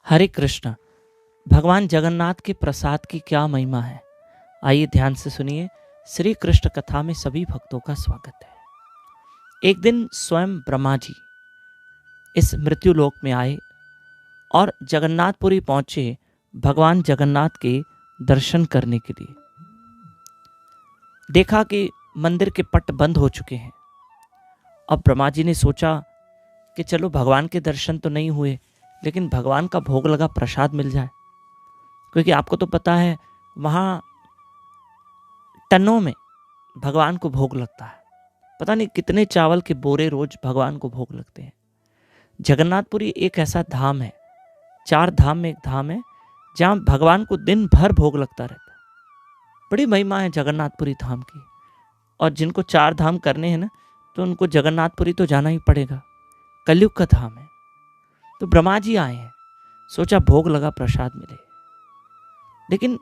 हरे कृष्ण। भगवान जगन्नाथ के प्रसाद की क्या महिमा है, आइए ध्यान से सुनिए। श्री कृष्ण कथा में सभी भक्तों का स्वागत है। एक दिन स्वयं ब्रह्मा जी इस मृत्यु लोक में आए और जगन्नाथपुरी पहुंचे भगवान जगन्नाथ के दर्शन करने के लिए। देखा कि मंदिर के पट बंद हो चुके हैं। अब ब्रह्मा जी ने सोचा कि चलो भगवान के दर्शन तो नहीं हुए, लेकिन भगवान का भोग लगा प्रसाद मिल जाए, क्योंकि आपको तो पता है वहाँ टनों में भगवान को भोग लगता है। पता नहीं कितने चावल के बोरे रोज भगवान को भोग लगते हैं। जगन्नाथपुरी एक ऐसा धाम है, 4 धाम में एक धाम है, जहाँ भगवान को दिन भर भोग लगता रहता है। बड़ी महिमा है जगन्नाथपुरी धाम की। और जिनको 4 धाम करने हैं ना, तो उनको जगन्नाथपुरी तो जाना ही पड़ेगा। कलयुग का धाम है। तो ब्रह्मा जी आए हैं, सोचा भोग लगा प्रसाद मिले, लेकिन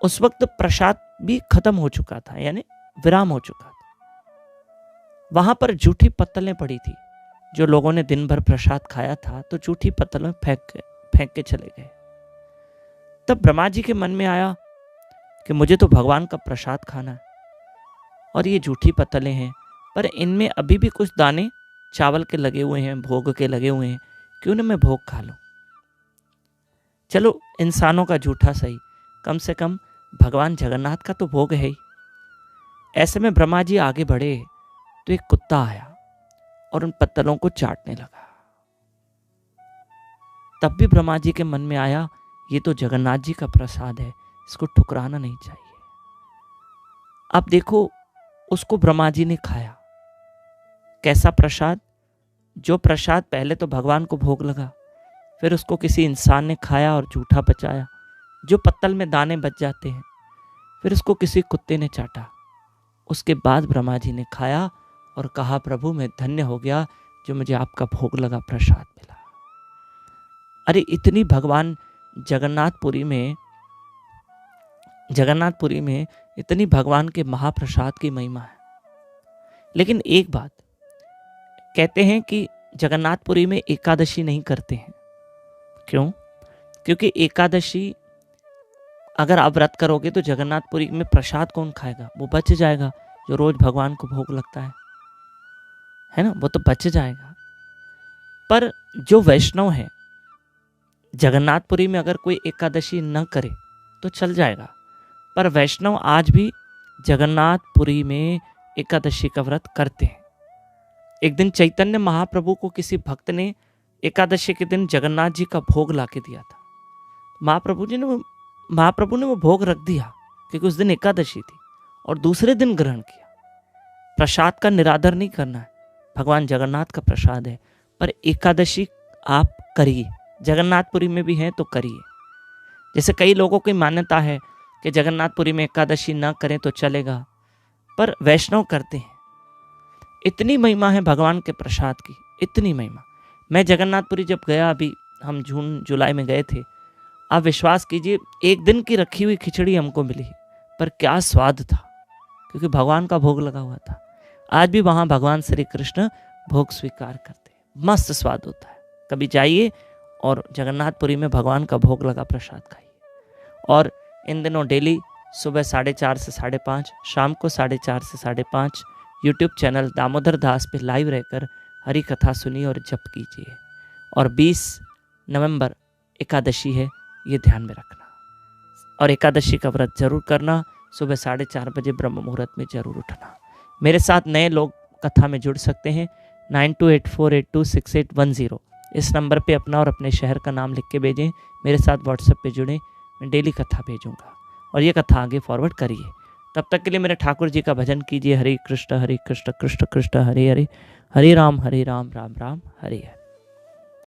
उस वक्त प्रसाद भी खत्म हो चुका था, यानी विराम हो चुका था। वहां पर जूठी पत्तलें पड़ी थी। जो लोगों ने दिन भर प्रसाद खाया था, तो जूठी पत्तलें फेंक के चले गए। तब ब्रह्मा जी के मन में आया कि मुझे तो भगवान का प्रसाद खाना है, और ये जूठी पत्तलें हैं, पर इनमें अभी भी कुछ दाने चावल के लगे हुए हैं, भोग के लगे हुए हैं, क्यों ना मैं भोग खा लूं। चलो इंसानों का जूठा सही, कम से कम भगवान जगन्नाथ का तो भोग है ही। ऐसे में ब्रह्मा जी आगे बढ़े तो एक कुत्ता आया और उन पत्तलों को चाटने लगा। तब भी ब्रह्मा जी के मन में आया, ये तो जगन्नाथ जी का प्रसाद है, इसको ठुकराना नहीं चाहिए। अब देखो, उसको ब्रह्मा जी ने खाया। कैसा प्रसाद? जो प्रसाद पहले तो भगवान को भोग लगा, फिर उसको किसी इंसान ने खाया और जूठा बचाया, जो पत्तल में दाने बच जाते हैं, फिर उसको किसी कुत्ते ने चाटा। उसके बाद ब्रह्मा जी ने खाया और कहा, प्रभु मैं धन्य हो गया जो मुझे आपका भोग लगा प्रसाद मिला। अरे इतनी भगवान जगन्नाथपुरी में इतनी भगवान के महाप्रसाद की महिमा है। लेकिन एक बात, कहते हैं कि जगन्नाथपुरी में एकादशी नहीं करते हैं। क्यों? क्योंकि एकादशी अगर आप व्रत करोगे तो जगन्नाथपुरी में प्रसाद कौन खाएगा? वो बच जाएगा, जो रोज भगवान को भोग लगता है ना, वो तो बच जाएगा। पर जो वैष्णव है, जगन्नाथपुरी में अगर कोई एकादशी न करे तो चल जाएगा, पर वैष्णव आज भी जगन्नाथपुरी में एकादशी का व्रत करते हैं। एक दिन चैतन्य महाप्रभु को किसी भक्त ने एकादशी के दिन जगन्नाथ जी का भोग लाके दिया था। महाप्रभु ने वो भोग रख दिया, क्योंकि उस दिन एकादशी थी, और दूसरे दिन ग्रहण किया। प्रसाद का निरादर नहीं करना है, भगवान जगन्नाथ का प्रसाद है, पर एकादशी आप करिए। जगन्नाथपुरी में भी है तो करिए। जैसे कई लोगों की मान्यता है कि जगन्नाथपुरी में एकादशी ना करें तो चलेगा, पर वैष्णव करते हैं। इतनी महिमा है भगवान के प्रसाद की, इतनी महिमा। मैं जगन्नाथपुरी जब गया, अभी हम जून जुलाई में गए थे, आप विश्वास कीजिए, एक दिन की रखी हुई खिचड़ी हमको मिली, पर क्या स्वाद था, क्योंकि भगवान का भोग लगा हुआ था। आज भी वहाँ भगवान श्री कृष्ण भोग स्वीकार करते हैं, मस्त स्वाद होता है। कभी जाइए और जगन्नाथपुरी में भगवान का भोग लगा प्रसाद खाइए। और इन दिनों डेली सुबह 4:30 से 5:30, शाम को 4:30 से 5:30 यूट्यूब चैनल दामोदर दास पे लाइव रहकर हरि कथा सुनिए और जप कीजिए। और 20 नवंबर एकादशी है, ये ध्यान में रखना। और एकादशी का व्रत जरूर करना। सुबह 4:30 बजे ब्रह्म मुहूर्त में जरूर उठना। मेरे साथ नए लोग कथा में जुड़ सकते हैं। 9284826810 इस नंबर पे अपना और अपने शहर का नाम लिख के भेजें। मेरे साथ व्हाट्सएप पे जुड़ें, मैं डेली कथा भेजूंगा, और ये कथा आगे फॉरवर्ड करिए। तब तक के लिए मेरे ठाकुर जी का भजन कीजिए। हरे कृष्ण कृष्ण कृष्ण हरे हरे, हरे राम राम राम हरे हरे।